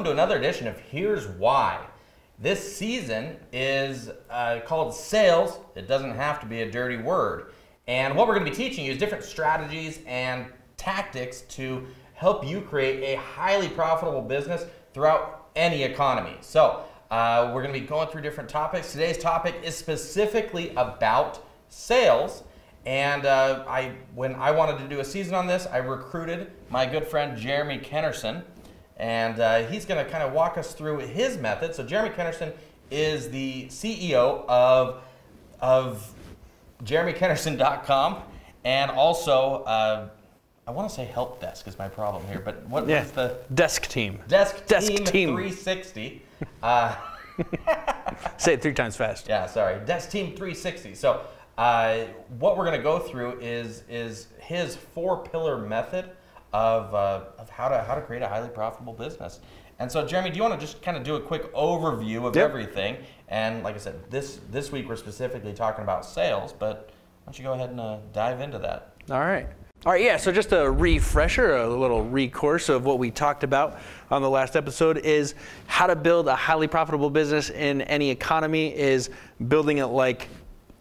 to another edition of Here's Why. This season is called Sales. It doesn't have to be a dirty word. And what we're going to be teaching you is different strategies and tactics to help you create a highly profitable business throughout any economy. So we're going to be going through different topics. Today's topic is specifically about sales. And when I wanted to do a season on this, I recruited my good friend Jeremy Kennerson. And he's going to kind of walk us through his method. So Jeremy Kennerson is the CEO of JeremyKennerson.com, and also I want to say help desk is my problem here, but what is the desk team? Desk team 360. Say it 3 times fast. Yeah, sorry. Desk team 360. So what we're going to go through is his 4-pillar method of how to create a highly profitable business. And so, Jeremy, do you want to just kind of do a quick overview of everything? And like I said, this week we're specifically talking about sales, but why don't you go ahead and dive into that? All right, yeah, so just a refresher, a little recourse of what we talked about on the last episode is how to build a highly profitable business in any economy is building it like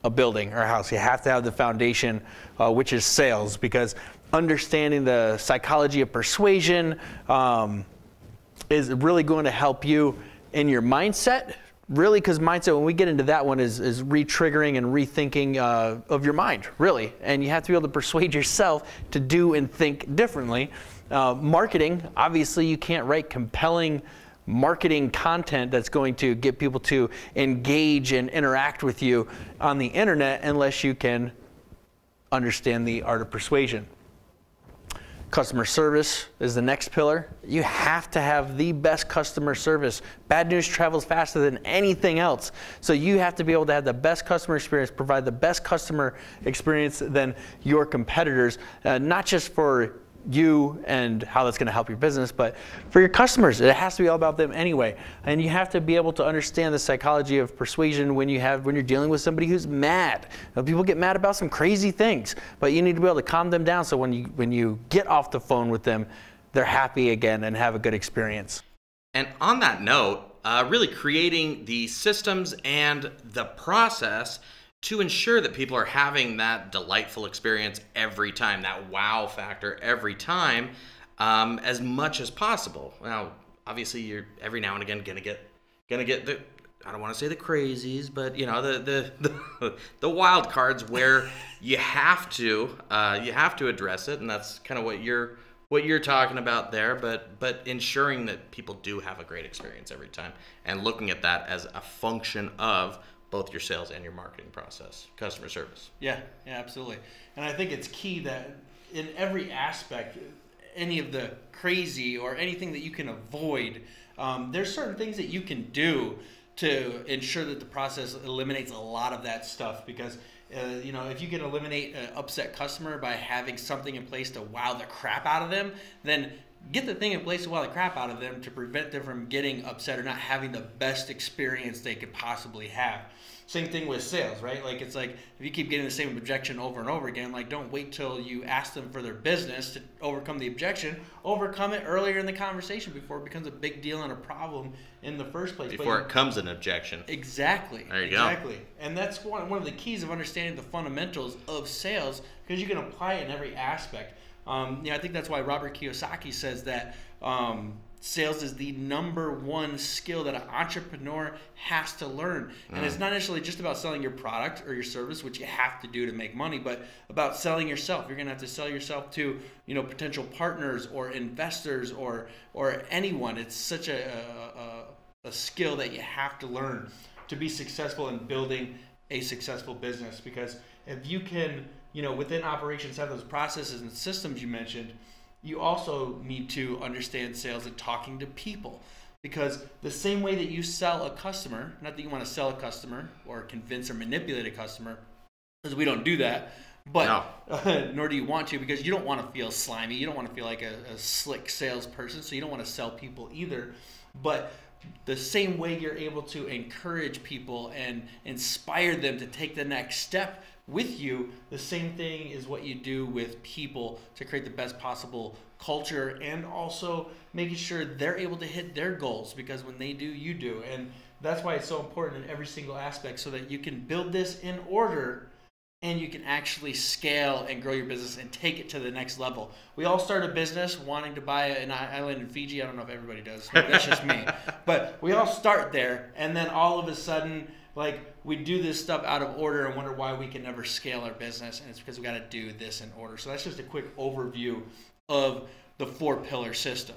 a building or a house. You have to have the foundation, which is sales, because understanding the psychology of persuasion is really going to help you in your mindset, really, because mindset, when we get into that one, is re-triggering and rethinking of your mind, really. And you have to be able to persuade yourself to do and think differently. Marketing, obviously, you can't write compelling marketing content that's going to get people to engage and interact with you on the internet unless you can understand the art of persuasion. Customer service is the next pillar. You have to have the best customer service. Bad news travels faster than anything else. So you have to be able to have the best customer experience, provide the best customer experience than your competitors, not just for you and how that's going to help your business, but for your customers. It has to be all about them anyway. And you have to be able to understand the psychology of persuasion when you're dealing with somebody who's mad. People get mad about some crazy things, but you need to be able to calm them down so when you get off the phone with them, they're happy again and have a good experience. And on that note, really creating the systems and the process to ensure that people are having that delightful experience every time, that wow factor every time, as much as possible. Now, obviously, you're every now and again gonna get the, I don't want to say the crazies, but you know, the wild cards where you have to address it, and that's kind of what you're talking about there. But ensuring that people do have a great experience every time, and looking at that as a function of both your sales and your marketing process, customer service. Yeah, absolutely. And I think it's key that in every aspect, any of the crazy or anything that you can avoid, there's certain things that you can do to ensure that the process eliminates a lot of that stuff. Because if you can eliminate an upset customer by having something in place to wow the crap out of them, then get the thing in place to wow the crap out of them to prevent them from getting upset or not having the best experience they could possibly have. Same thing with sales, right? Like, it's like if you keep getting the same objection over and over again, like, don't wait till you ask them for their business to overcome the objection. Overcome it earlier in the conversation before it becomes a big deal and a problem in the first place. Before it comes an objection. Exactly. There you go. Exactly. And that's one of the keys of understanding the fundamentals of sales, because you can apply it in every aspect. I think that's why Robert Kiyosaki says that sales is the #1 skill that an entrepreneur has to learn. And it's not necessarily just about selling your product or your service, which you have to do to make money, but about selling yourself. You're going to have to sell yourself to, potential partners or investors or anyone. It's such a skill that you have to learn to be successful in building a successful business. Because if you can, within operations have those processes and systems you mentioned, you also need to understand sales and talking to people. Because the same way that you sell a customer, not that you want to sell a customer or convince or manipulate a customer, because we don't do that, but nor do you want to, because you don't want to feel slimy. You don't want to feel like a slick salesperson, so you don't want to sell people either. But the same way you're able to encourage people and inspire them to take the next step with you, the same thing is what you do with people to create the best possible culture, and also making sure they're able to hit their goals, because when they do, you do. And that's why it's so important in every single aspect, so that you can build this in order and you can actually scale and grow your business and take it to the next level. We all start a business wanting to buy an island in Fiji. I don't know if everybody does. That's just me. But we all start there, and then all of a sudden, like, we do this stuff out of order and wonder why we can never scale our business, and it's because we got to do this in order. So that's just a quick overview of the 4-pillar system.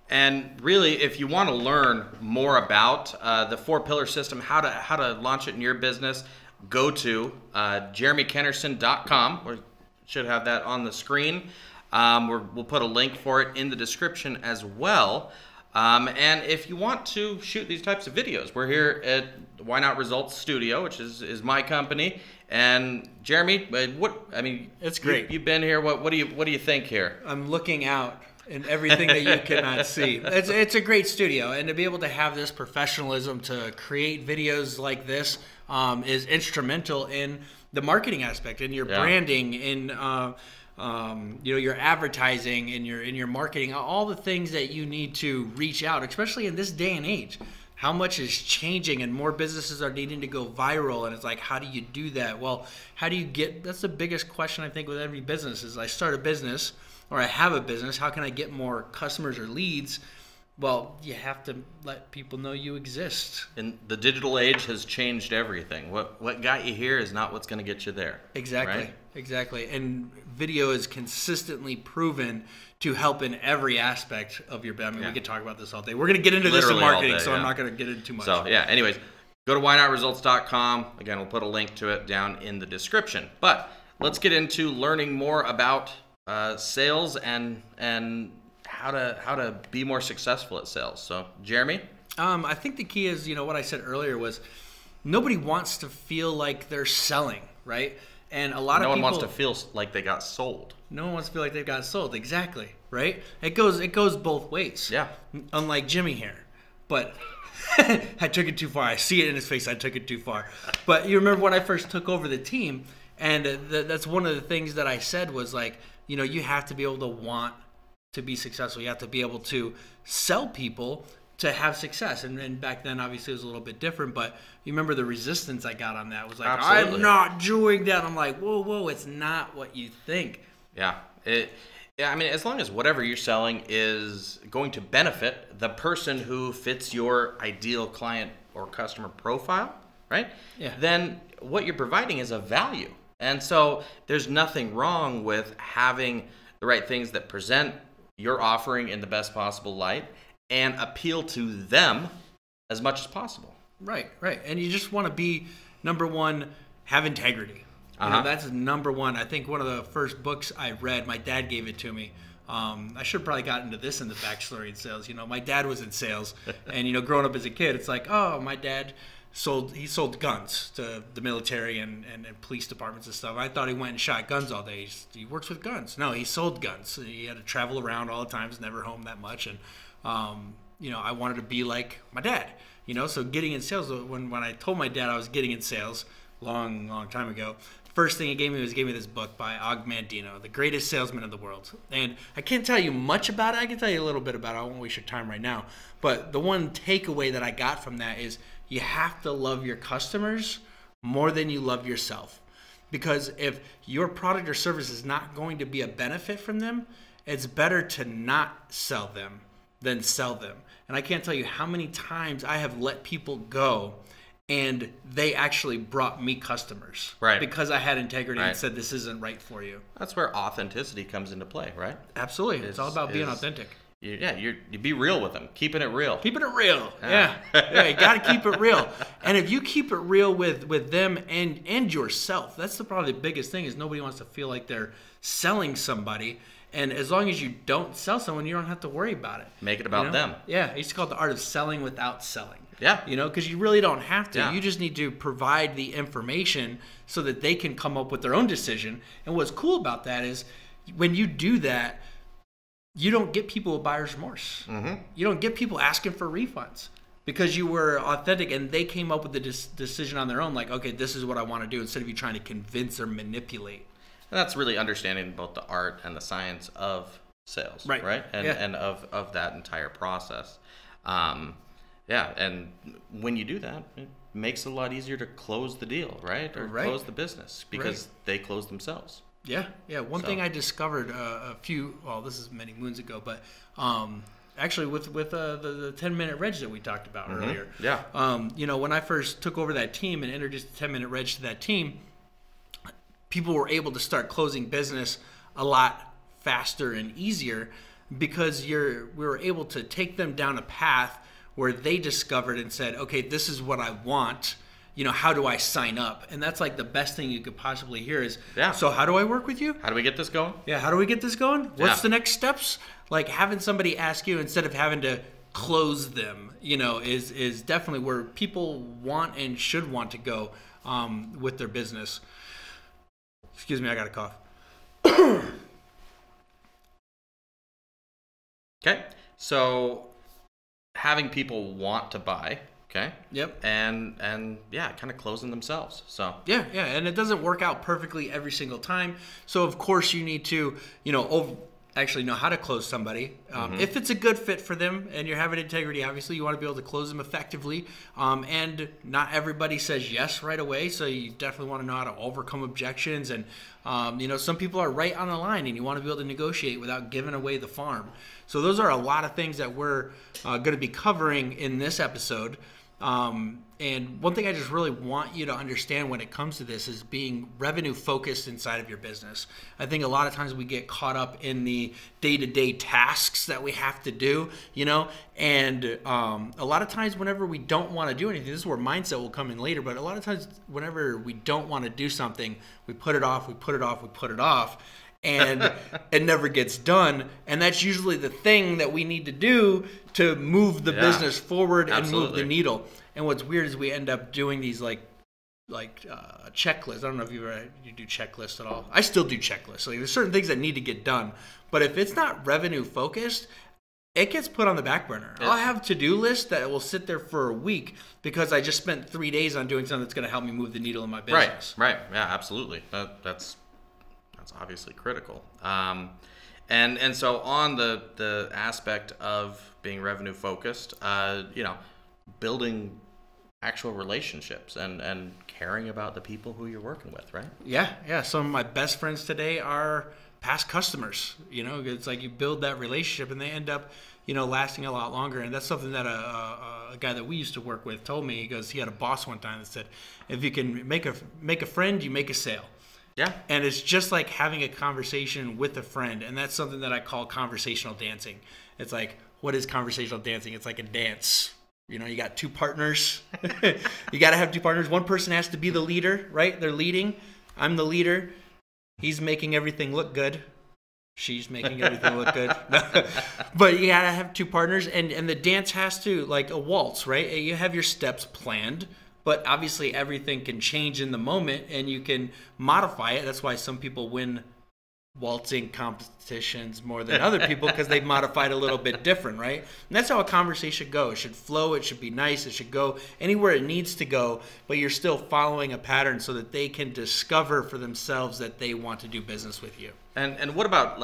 And really, if you want to learn more about the 4-pillar system, how to launch it in your business, go to jeremykennerson.com. We should have that on the screen. We'll put a link for it in the description as well. And if you want to shoot these types of videos, we're here at Why Not Results Studio, which is my company. And Jeremy, it's great. You've been here. What do you think here? I'm looking out in everything that you cannot see. It's a great studio, and to be able to have this professionalism to create videos like this is instrumental in the marketing aspect, in your branding, in your advertising, in your marketing, all the things that you need to reach out, especially in this day and age. How much is changing, and more businesses are needing to go viral, and it's like, how do you do that? Well, how do you get, that's the biggest question I think with every business is, I start a business or I have a business, how can I get more customers or leads? Well, you have to let people know you exist. And the digital age has changed everything. What got you here is not what's going to get you there. Exactly. Right? Exactly. And video is consistently proven to help in every aspect of your business. We could talk about this all day. We're going to get into Literally this in marketing, day, so I'm not going to get into too much. So, anyways, go to whynotresults.com. Again, we'll put a link to it down in the description. But let's get into learning more about sales and how to be more successful at sales. So, Jeremy? I think the key is, what I said earlier was, nobody wants to feel like they're selling, right? And a lot of people, no one wants to feel like they got sold. No one wants to feel like they've got sold. Exactly, right? It goes both ways. Yeah. Unlike Jimmy here, but I took it too far. I see it in his face. I took it too far. But you remember when I first took over the team, and that's one of the things that I said was like, you have to be able to want to be successful. You have to be able to sell people to have success. And back then, obviously, it was a little bit different. But you remember the resistance I got on that was like, absolutely. I'm not doing that. I'm like, whoa, it's not what you think. Yeah. As long as whatever you're selling is going to benefit the person who fits your ideal client or customer profile, right? Yeah. Then what you're providing is a value. And so there's nothing wrong with having the right things that present your offering in the best possible light and appeal to them as much as possible. Right. And you just want to be, number one, have integrity. That's number one. I think one of the first books I read, my dad gave it to me. I should have probably gotten into this in the backstory in sales. My dad was in sales, and growing up as a kid, it's like, oh, my dad sold guns to the military and police departments and stuff. I thought he went and shot guns all day. He works with guns. No, he sold guns. He had to travel around all the time. He's never home that much. And I wanted to be like my dad. So getting in sales. When I told my dad I was getting in sales, long time ago, first thing he gave me this book by Og Mandino, the greatest salesman in the world. And I can't tell you much about it. I can tell you a little bit about it. I won't waste your time right now. But the one takeaway that I got from that is you have to love your customers more than you love yourself. Because if your product or service is not going to be a benefit from them, it's better to not sell them than sell them. And I can't tell you how many times I have let people go and they actually brought me customers. Right. Because I had integrity and said, this isn't right for you. That's where authenticity comes into play, right? Absolutely. It's all about being authentic. You be real with them. Keeping it real. Keeping it real. Yeah. You got to keep it real. And if you keep it real with them and yourself, that's probably the biggest thing is nobody wants to feel like they're selling somebody. And as long as you don't sell someone, you don't have to worry about it. Make it about them. Yeah. I used to call it the art of selling without selling. Yeah. Because you really don't have to. Yeah. You just need to provide the information so that they can come up with their own decision. And what's cool about that is when you do that, you don't get people with buyer's remorse. Mm-hmm. You don't get people asking for refunds. because you were authentic and they came up with the decision on their own, like, okay, this is what I want to do, instead of you trying to convince or manipulate. And that's really understanding both the art and the science of sales, right? And of that entire process. Yeah, and when you do that, it makes it a lot easier to close the deal, right? Or close the business, because they close themselves. Yeah. One thing I discovered this is many moons ago, but actually with the 10-minute reg that we talked about earlier. Yeah. When I first took over that team and introduced the 10-minute reg to that team, people were able to start closing business a lot faster and easier, because we were able to take them down a path where they discovered and said, okay, this is what I want. How do I sign up? And that's like the best thing you could possibly hear is, so how do I work with you? How do we get this going? Yeah, how do we get this going? What's the next steps? Like, having somebody ask you instead of having to close them, is definitely where people want and should want to go with their business. Excuse me, I got a cough. Okay, so having people want to buy, okay? Yep. And kind of closing themselves. So yeah, and it doesn't work out perfectly every single time. So of course you need to, actually know how to close somebody. If it's a good fit for them and you're having integrity, obviously you want to be able to close them effectively. And not everybody says yes right away, so you definitely want to know how to overcome objections. And some people are right on the line, and you want to be able to negotiate without giving away the farm. So those are a lot of things that we're going to be covering in this episode. And one thing I just really want you to understand when it comes to this is being revenue focused inside of your business. I think a lot of times we get caught up in the day-to-day tasks that we have to do, and a lot of times whenever we don't want to do anything, this is where mindset will come in later, but a lot of times whenever we don't want to do something, we put it off, and it never gets done. And that's usually the thing that we need to do to move the business forward and move the needle. And what's weird is we end up doing these like checklists. I don't know if you do checklists at all. I still do checklists. Like, there's certain things that need to get done, but if it's not revenue focused, it gets put on the back burner. I'll have to-do lists that will sit there for a week because I just spent 3 days on doing something that's going to help me move the needle in my business. Right. Yeah, absolutely. That's obviously critical. And so on the aspect of being revenue focused, building actual relationships and caring about the people who you're working with, right? Yeah. Some of my best friends today are past customers. It's like you build that relationship and they end up, lasting a lot longer. And that's something that a guy that we used to work with told me. He goes, he had a boss one time that said, if you can make a friend, you make a sale. Yeah. And it's just like having a conversation with a friend. And that's something that I call conversational dancing. It's like, what is conversational dancing? It's like a dance. You got two partners. You got to have two partners. One person has to be the leader, right? They're leading. I'm the leader. He's making everything look good. She's making everything look good. But you got to have two partners. And the dance has to, like a waltz, right? You have your steps planned. But obviously everything can change in the moment and you can modify it. That's why some people win waltzing competitions more than other people, because they've modified a little bit different, right? And that's how a conversation goes. It should flow, it should be nice, it should go anywhere it needs to go, but you're still following a pattern so that they can discover for themselves that they want to do business with you. And what about,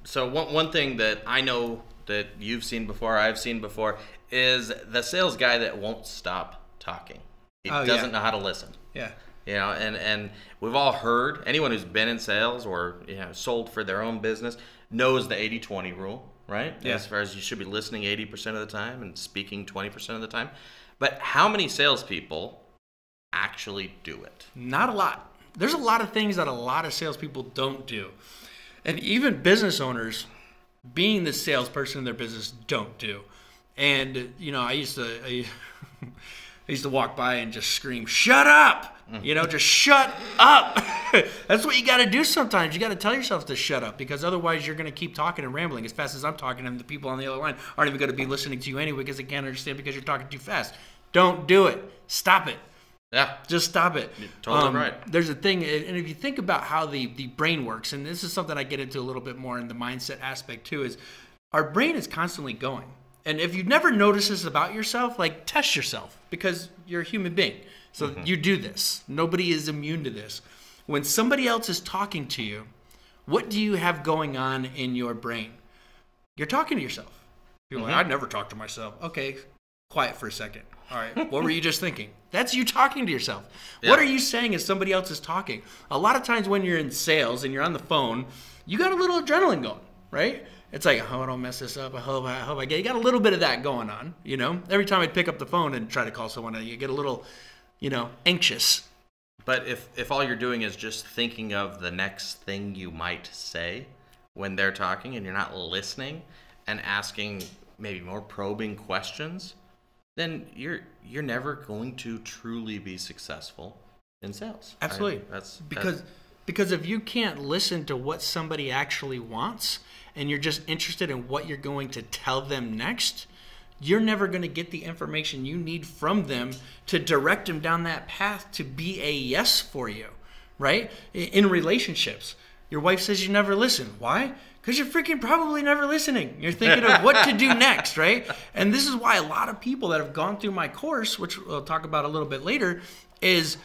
so one thing that I know that you've seen before, I've seen before, is the sales guy that won't stop talking. He doesn't know how to listen. Yeah. And we've all heard, anyone who's been in sales or sold for their own business knows the 80-20 rule, right? Yeah. As far as you should be listening 80% of the time and speaking 20% of the time. But how many salespeople actually do it? Not a lot. There's a lot of things that a lot of salespeople don't do. And even business owners, being the salesperson in their business, don't do. And, I used to walk by and just scream, "Shut up!" Just shut up. That's what you got to do sometimes. You got to tell yourself to shut up, because otherwise you're going to keep talking and rambling as fast as I'm talking, and the people on the other line aren't even going to be listening to you anyway because they can't understand because you're talking too fast. Don't do it. Stop it. Yeah. Just stop it. You're totally right. There's a thing, and if you think about how the brain works, and this is something I get into a little bit more in the mindset aspect too, is our brain is constantly going. And if you've never noticed this about yourself, like test yourself because you're a human being. So you do this. Nobody is immune to this. When somebody else is talking to you, what do you have going on in your brain? You're talking to yourself. You're like, I'd never talk to myself. Okay, quiet for a second. All right, what were you just thinking? That's you talking to yourself. Yeah. What are you saying as somebody else is talking? A lot of times when you're in sales and you're on the phone, you got a little adrenaline going, right? It's like, oh, I don't mess this up. I hope I get. You got a little bit of that going on, you know. Every time I pick up the phone and try to call someone, you get a little, anxious. But if all you're doing is just thinking of the next thing you might say when they're talking, and you're not listening and asking maybe more probing questions, then you're never going to truly be successful in sales. Absolutely. Because if you can't listen to what somebody actually wants and you're just interested in what you're going to tell them next, you're never going to get the information you need from them to direct them down that path to be a yes for you, right? In relationships, your wife says you never listen. Why? Because you're freaking probably never listening. You're thinking of what to do next, right? And this is why a lot of people that have gone through my course, which we'll talk about a little bit later, is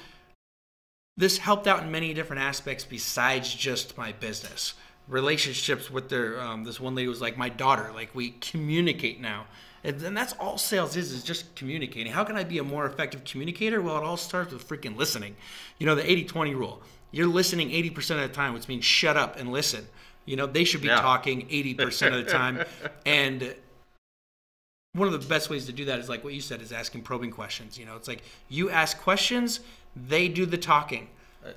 this helped out in many different aspects besides just my business. Relationships with their, this one lady was like my daughter. Like, we communicate now. And that's all sales is just communicating. How can I be a more effective communicator? Well, it all starts with freaking listening. The 80-20 rule. You're listening 80% of the time, which means shut up and listen. They should be talking 80% of the time. And one of the best ways to do that is like what you said, is asking probing questions. It's like you ask questions, they do the talking.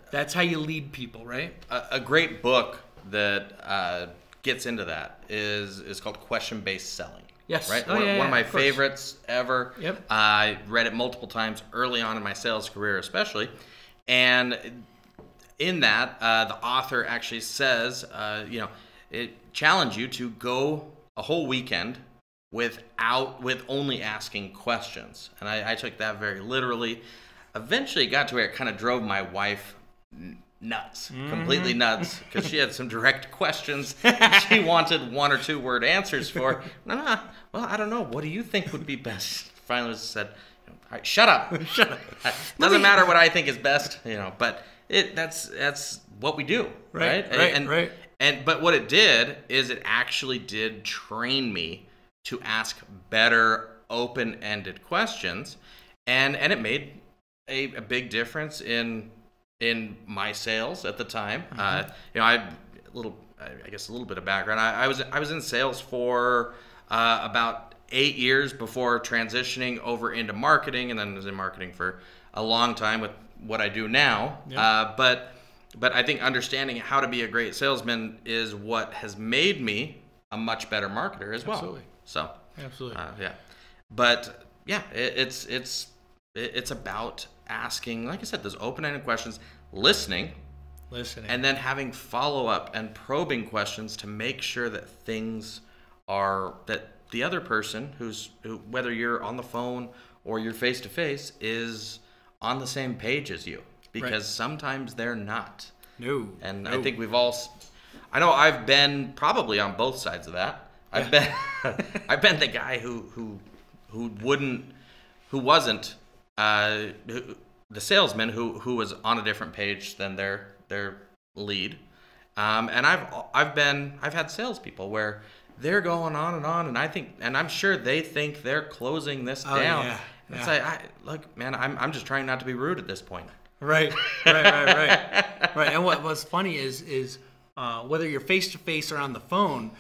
That's how you lead people, right? A great book that gets into that is called Question-Based Selling. Yes. Right? One of my favorites ever. Yep. I read it multiple times early on in my sales career especially. And in that, the author actually says, it challenged you to go a whole weekend with only asking questions. And I took that very literally. Eventually it got to where it kind of drove my wife nuts, completely nuts, because she had some direct questions she wanted 1 or 2 word answers for. Well, I don't know. What do you think would be best? Finally said, all right, shut up. Shut up. Doesn't matter what I think is best, but that's what we do, right? But what it did is it actually did train me to ask better open-ended questions, and it made a big difference in my sales at the time. I guess a little bit of background. I was in sales for about 8 years before transitioning over into marketing, and then was in marketing for a long time with what I do now. Yep. But I think understanding how to be a great salesman is what has made me a much better marketer as well. Absolutely. So absolutely. But it's about asking, like I said, those open-ended questions, listening, and then having follow-up and probing questions to make sure that that the other person who whether you're on the phone or you're face-to-face is on the same page as you, because sometimes they're not. No. I think I know I've been probably on both sides of that. I've been the guy who wasn't the salesman who was on a different page than their lead. And I've had salespeople where they're going on, and I'm sure they think they're closing this down. Yeah. It's like, look, man, I'm just trying not to be rude at this point. Right. And what's funny is whether you're face to face or on the phone,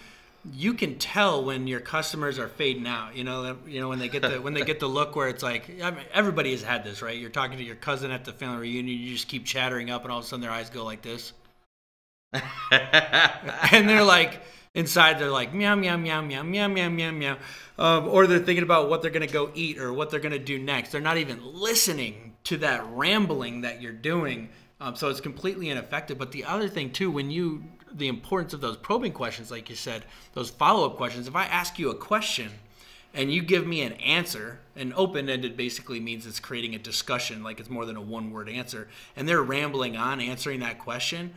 you can tell when your customers are fading out. When they get the look where it's like, everybody has had this, right? You're talking to your cousin at the family reunion, you just keep chattering up, and all of a sudden their eyes go like this, and they're like, inside they're like meow meow meow meow meow meow meow meow, or they're thinking about what they're gonna go eat or what they're gonna do next. They're not even listening to that rambling that you're doing, so it's completely ineffective. But the other thing too, the importance of those probing questions, like you said, those follow-up questions. If I ask you a question and you give me an answer, and open-ended basically means it's creating a discussion, like it's more than a one-word answer, and they're rambling on answering that question,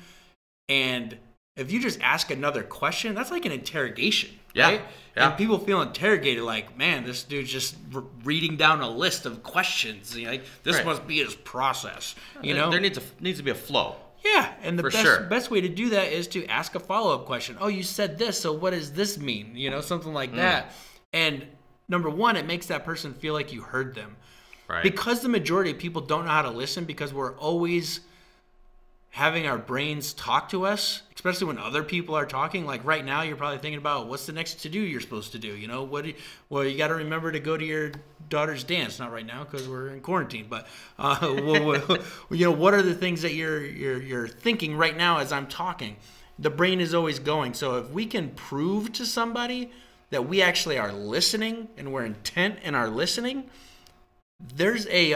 and If you just ask another question, that's like an interrogation, Yeah, right? yeah. And people feel interrogated, like, man, this dude's just reading down a list of questions. You know, like, this Right. must be his process. You know, There needs to be a flow. yeah, and the For best sure. best way to do that is to ask a follow-up question. Oh, you said this, so what does this mean? You know, something like that. And number one, it makes that person feel like you heard them. Right. Because the majority of people don't know how to listen, because we're always having our brains talk to us, especially when other people are talking. Like right now, you're probably thinking about what's the next to do you're supposed to do. You know, well, you got to remember to go to your daughter's dance. Not right now because we're in quarantine, but you know, what are the things that you're thinking right now as I'm talking? The brain is always going. So if we can prove to somebody that we actually are listening and we're intent in our listening, there's a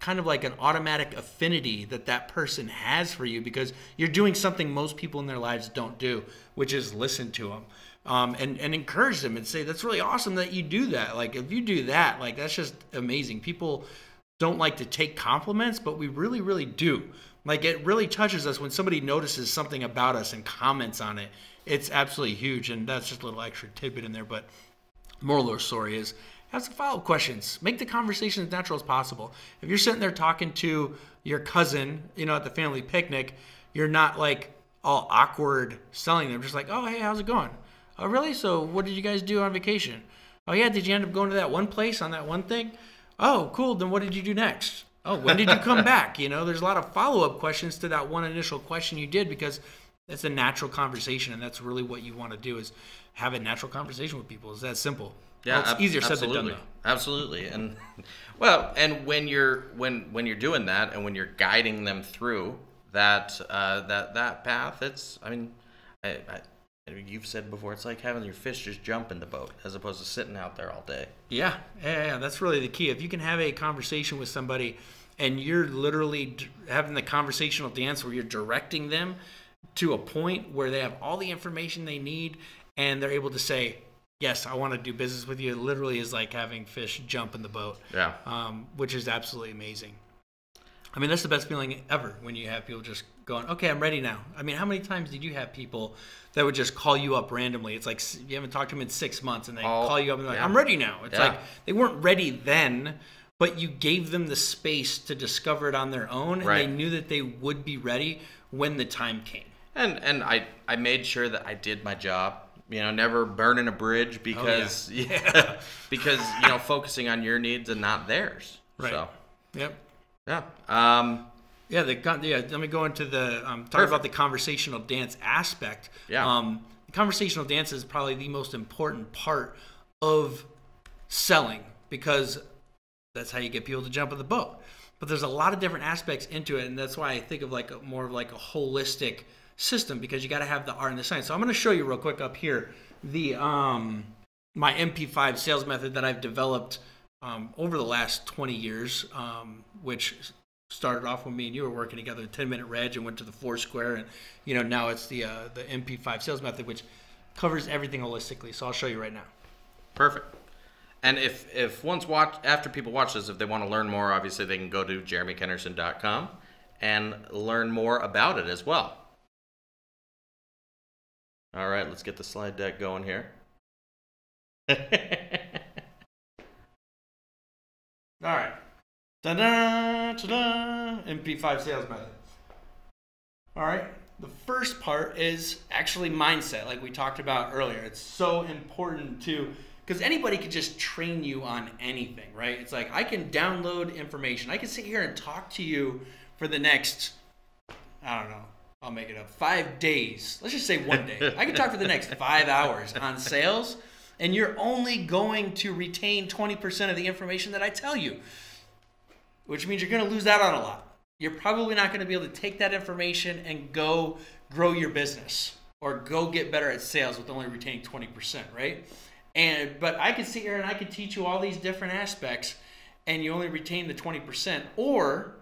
kind of like an automatic affinity that person has for you, because you're doing something most people in their lives don't do, which is listen to them and encourage them and say, that's really awesome that you do that. Like, if you do that, like, that's just amazing. People don't like to take compliments, but we really, really do. Like, it really touches us when somebody notices something about us and comments on it. It's absolutely huge, and that's just a little extra tidbit in there. But moral of the story is, have some follow-up questions. Make the conversation as natural as possible. If you're sitting there talking to your cousin, you know, at the family picnic, you're not like all awkward selling them. Just like, oh, hey, how's it going? Oh, really? So what did you guys do on vacation? Oh, yeah, did you end up going to that one place on that one thing? Oh, cool. Then what did you do next? Oh, when did you come back? You know, there's a lot of follow-up questions to that one initial question you did, because it's a natural conversation, and that's really what you want to do, is have a natural conversation with people. It's that simple. Yeah, well, it's easier said than done, absolutely. though. Absolutely. And well, and when you're doing that, and when you're guiding them through that that path, it's, I mean, you've said before, it's like having your fish just jump in the boat as opposed to sitting out there all day. Yeah, that's really the key. If you can have a conversation with somebody and you're literally having the conversational dance where you're directing them to a point where they have all the information they need and they're able to say, yes, I want to do business with you, it literally is like having fish jump in the boat. Yeah. Which is absolutely amazing. I mean, that's the best feeling ever, when you have people just going, okay, I'm ready now. I mean, how many times did you have people that would just call you up randomly? It's like you haven't talked to them in 6 months, and they call you up and they're like, I'm ready now. It's like they weren't ready then, but you gave them the space to discover it on their own, and they knew that they would be ready when the time came. And I made sure that I did my job. You know, never burning a bridge because because you know, focusing on your needs and not theirs. Right. So. Yep. Yeah. Let me go into the talk about the conversational dance aspect. Yeah. The conversational dance is probably the most important part of selling, because that's how you get people to jump in the boat. But there's a lot of different aspects into it, and that's why I think of like more of like a holistic system, because you got to have the art and the science. So I'm going to show you real quick up here the my MP5 sales method that I've developed over the last 20 years, which started off when me and you were working together at 10-Minute Reg and went to the Foursquare, and you know, now it's the MP5 sales method, which covers everything holistically. So I'll show you right now. Perfect. And if after people watch this, if they want to learn more, obviously they can go to jeremykennerson.com and learn more about it as well. All right, let's get the slide deck going here. All right. Ta-da, ta-da, MP5 sales method. All right. The first part is actually mindset, like we talked about earlier. It's so important to, because anybody could just train you on anything, right? It's like, I can download information. I can sit here and talk to you for the next, I don't know, I'll make it up, 5 days. Let's just say 1 day. I can talk for the next 5 hours on sales, and you're only going to retain 20% of the information that I tell you, which means you're going to lose out on a lot. You're probably not going to be able to take that information and go grow your business or go get better at sales with only retaining 20%, right? But I can sit here and I can teach you all these different aspects, and you only retain the 20%, or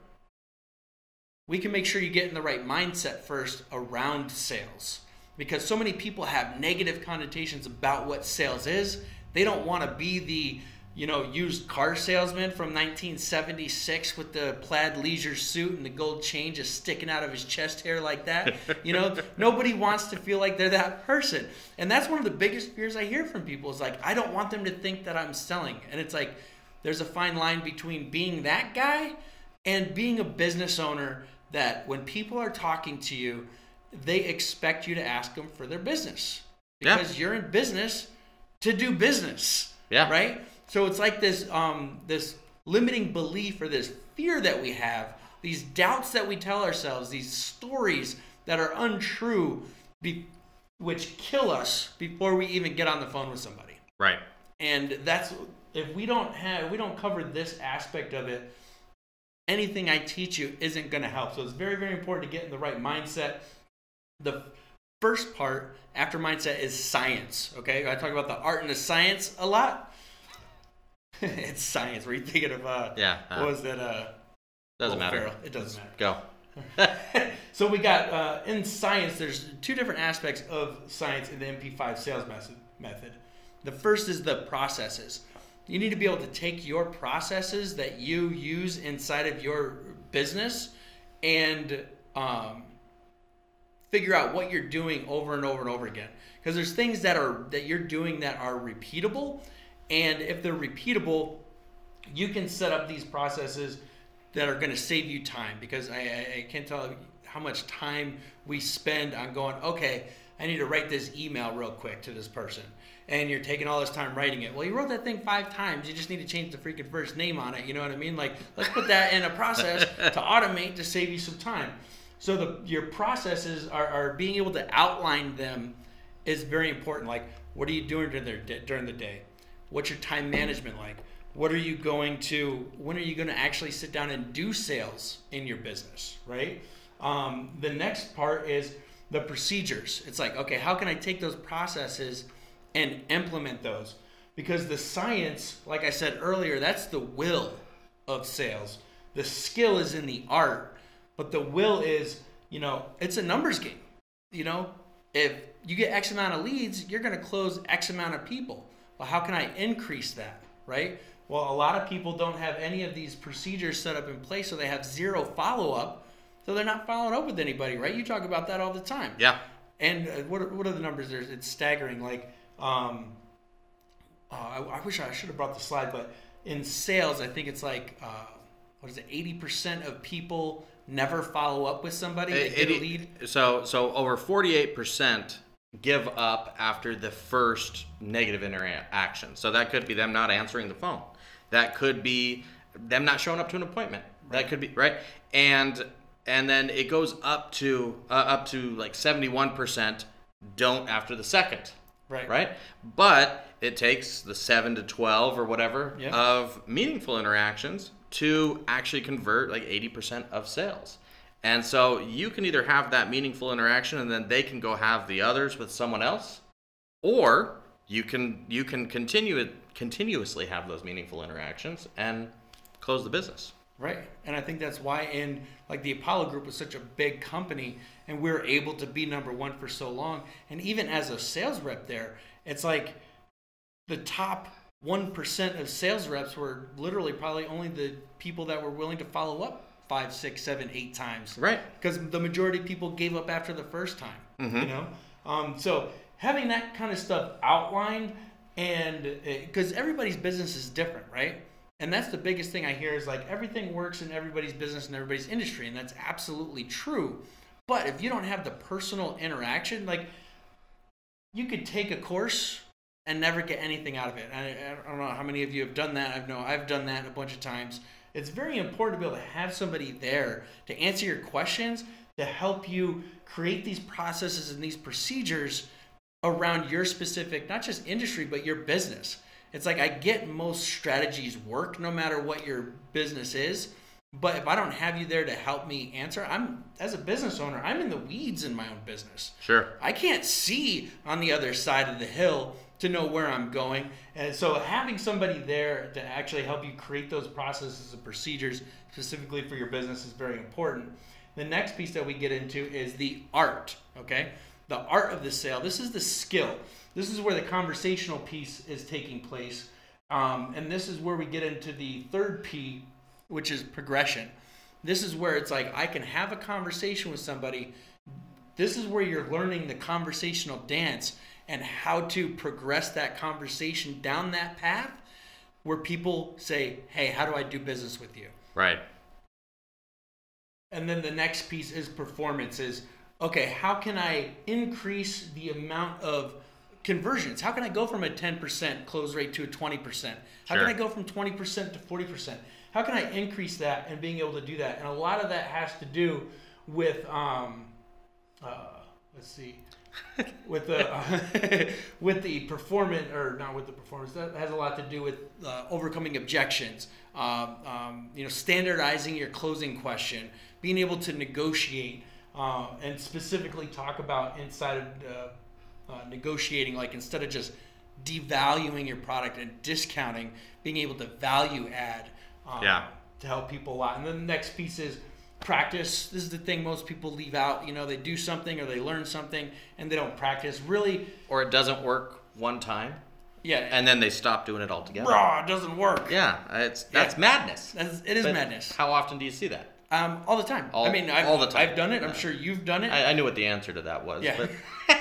we can make sure you get in the right mindset first around sales, because so many people have negative connotations about what sales is. They don't want to be the, used car salesman from 1976 with the plaid leisure suit and the gold chain just sticking out of his chest hair like that. Nobody wants to feel like they're that person. And that's one of the biggest fears I hear from people is like, I don't want them to think that I'm selling. And it's like, there's a fine line between being that guy and being a business owner that when people are talking to you, they expect you to ask them for their business. Because you're in business to do business. Yeah. Right? So it's like this limiting belief or this fear that we have, these doubts that we tell ourselves, these stories that are untrue, which kill us before we even get on the phone with somebody. Right. And that's, if we don't cover this aspect of it, anything I teach you isn't going to help. So it's very, very important to get in the right mindset. The first part after mindset is science. Okay, I talk about the art and the science a lot. It's science. Were you thinking of what was that? Doesn't matter. Farrell? It doesn't matter. Go. So we got in science. There's two different aspects of science in the MP5 sales method. The first is the processes. You need to be able to take your processes that you use inside of your business and figure out what you're doing over and over and over again. Because there's things that you're doing that are repeatable. And if they're repeatable, you can set up these processes that are going to save you time. Because I can't tell you how much time we spend on going, okay, I need to write this email real quick to this person. And you're taking all this time writing it. Well, you wrote that thing 5 times. You just need to change the freaking first name on it. You know what I mean? Like, let's put that in a process to automate to save you some time. So your processes are being able to outline them is very important. Like, what are you doing during the day? What's your time management like? When are you going to actually sit down and do sales in your business, right? The next part is the procedures. It's like, okay, how can I take those processes and implement those? Because the science, like I said earlier, that's the will of sales. The skill is in the art, but the will is, it's a numbers game. If you get X amount of leads, you're going to close X amount of people. Well, how can I increase that, right? Well, a lot of people don't have any of these procedures set up in place, so they have zero follow-up, so they're not following up with anybody, right? You talk about that all the time. Yeah. And what are the numbers there? It's staggering. Like, I wish I should have brought the slide, but in sales, I think it's like, 80% of people never follow up with somebody that get a lead? So over 48% give up after the first negative interaction. So that could be them not answering the phone. That could be them not showing up to an appointment. Right. That could be, right? And then it goes up to like 71% don't after the second. Right? But it takes the 7 to 12 or whatever of meaningful interactions to actually convert like 80% of sales. And so you can either have that meaningful interaction and then they can go have the others with someone else, or you can continuously have those meaningful interactions and close the business. Right. And I think that's why the Apollo Group was such a big company and we were able to be number one for so long. And even as a sales rep there, it's like the top 1% of sales reps were literally probably only the people that were willing to follow up 5, 6, 7, 8 times. Right. Because the majority of people gave up after the first time. Mm-hmm. So having that kind of stuff outlined, and because everybody's business is different, right? And that's the biggest thing I hear is like everything works in everybody's business and everybody's industry, and that's absolutely true. But if you don't have the personal interaction, like you could take a course and never get anything out of it. I don't know how many of you have done that. I've done that a bunch of times. It's very important to be able to have somebody there to answer your questions, to help you create these processes and these procedures around your specific, not just industry, but your business. It's like I get most strategies work no matter what your business is. But if I don't have you there to help me answer, as a business owner, I'm in the weeds in my own business. Sure. I can't see on the other side of the hill to know where I'm going. And so having somebody there to actually help you create those processes and procedures specifically for your business is very important. The next piece that we get into is the art, okay? The art of the sale. This is the skill. This is where the conversational piece is taking place. And this is where we get into the third P, which is progression. This is where it's like I can have a conversation with somebody. This is where you're learning the conversational dance and how to progress that conversation down that path where people say, hey, how do I do business with you? Right. And then the next piece is performance is, okay, how can I increase the amount of conversions? How can I go from a 10% close rate to a 20%? How can I go from 20% to 40%? How can I increase that and being able to do that? And a lot of that has to do with, with the with the performance, or not with the performance. That has a lot to do with overcoming objections. Standardizing your closing question, being able to negotiate, and specifically talk about inside of negotiating, like instead of just devaluing your product and discounting, being able to value add to help people a lot. And then the next piece is practice. This is the thing most people leave out. They do something or they learn something and they don't practice really, or it doesn't work one time. Yeah, and then they stop doing it altogether. It doesn't work. Yeah, that's madness. It is madness. How often do you see that? All the time. All the time. I've done it. I'm sure you've done it. I knew what the answer to that was. Yeah, but...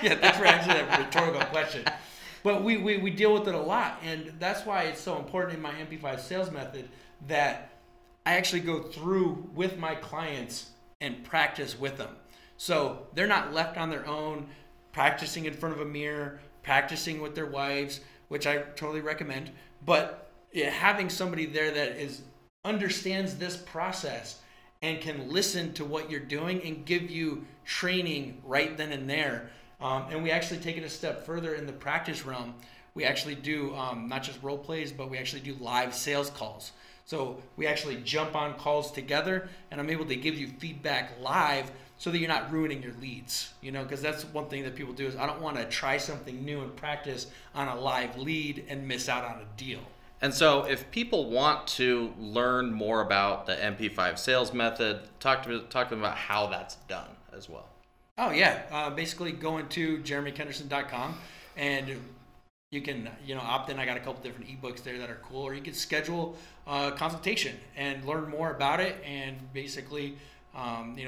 yeah, that's for answering that rhetorical question. But we deal with it a lot, and that's why it's so important in my MP5 sales method that I actually go through with my clients and practice with them. So they're not left on their own, practicing in front of a mirror, practicing with their wives, which I totally recommend. But having somebody there that understands this process and can listen to what you're doing and give you training right then and there. And we actually take it a step further in the practice realm. We actually do not just role plays, but we actually do live sales calls. So we actually jump on calls together, and I'm able to give you feedback live so that you're not ruining your leads. Because that's one thing that people do is I don't want to try something new and practice on a live lead and miss out on a deal. And so if people want to learn more about the MP5 sales method, talk to them about how that's done as well. Oh, yeah. Basically going to jeremykenderson.com and you can, opt in. I got a couple different ebooks there that are cool, or you can schedule a consultation and learn more about it and basically,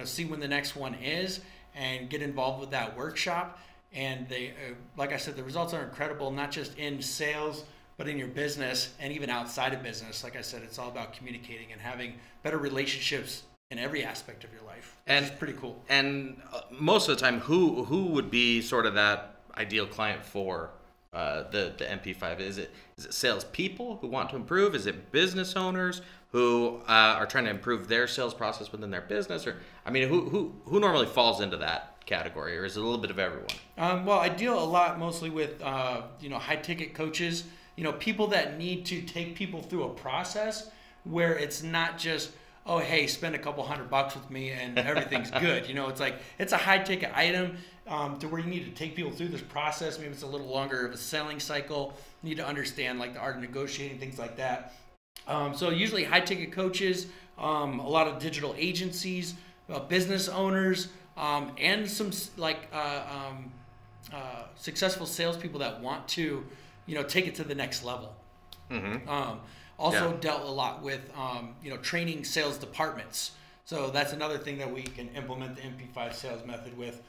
see when the next one is and get involved with that workshop. And they, like I said, the results are incredible, not just in sales, but in your business and even outside of business. Like I said, it's all about communicating and having better relationships in every aspect of your life. And it's pretty cool. And most of the time, who would be sort of that ideal client for the MP5? Is it salespeople who want to improve? Is it business owners who are trying to improve their sales process within their business? Or who normally falls into that category, or is it a little bit of everyone? Well, I deal a lot mostly with high ticket coaches. People that need to take people through a process where it's not just, oh, hey, spend a couple $100 with me and everything's good. It's like it's a high ticket item to where you need to take people through this process. Maybe it's a little longer of a selling cycle. You need to understand like the art of negotiating, things like that. So usually high ticket coaches, a lot of digital agencies, business owners, and some successful salespeople that want to, take it to the next level. Mm-hmm. Dealt a lot with, training sales departments. So that's another thing that we can implement the MP5 sales method with,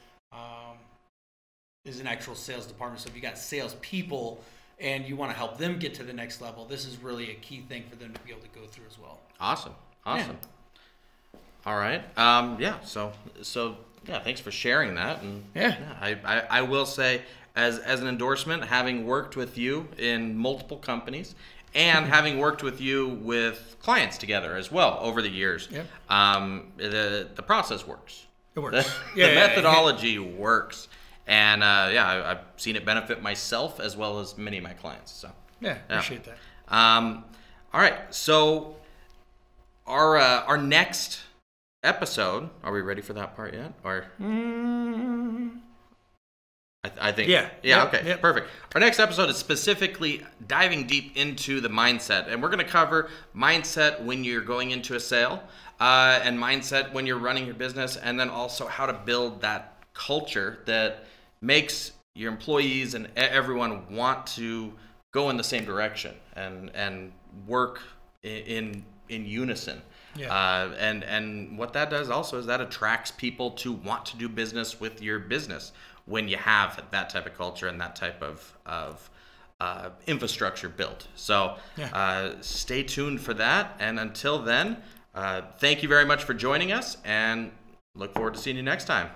is an actual sales department. So if you got salespeople and you want to help them get to the next level, this is really a key thing for them to be able to go through as well. Awesome. Yeah. All right. So thanks for sharing that. And I will say, as an endorsement, having worked with you in multiple companies and having worked with you with clients together as well over the years, the process works. It works. The methodology works. And I've seen it benefit myself as well as many of my clients. So appreciate that. All right. So our next episode, are we ready for that part yet? Or I think okay, perfect. Our next episode is specifically diving deep into the mindset, and we're going to cover mindset when you're going into a sale, and mindset when you're running your business, and then also how to build that culture that makes your employees and everyone want to go in the same direction and work in unison. Yeah. And what that does also is that attracts people to want to do business with your business when you have that type of culture and that type of infrastructure built. So stay tuned for that. And until then, thank you very much for joining us, and look forward to seeing you next time.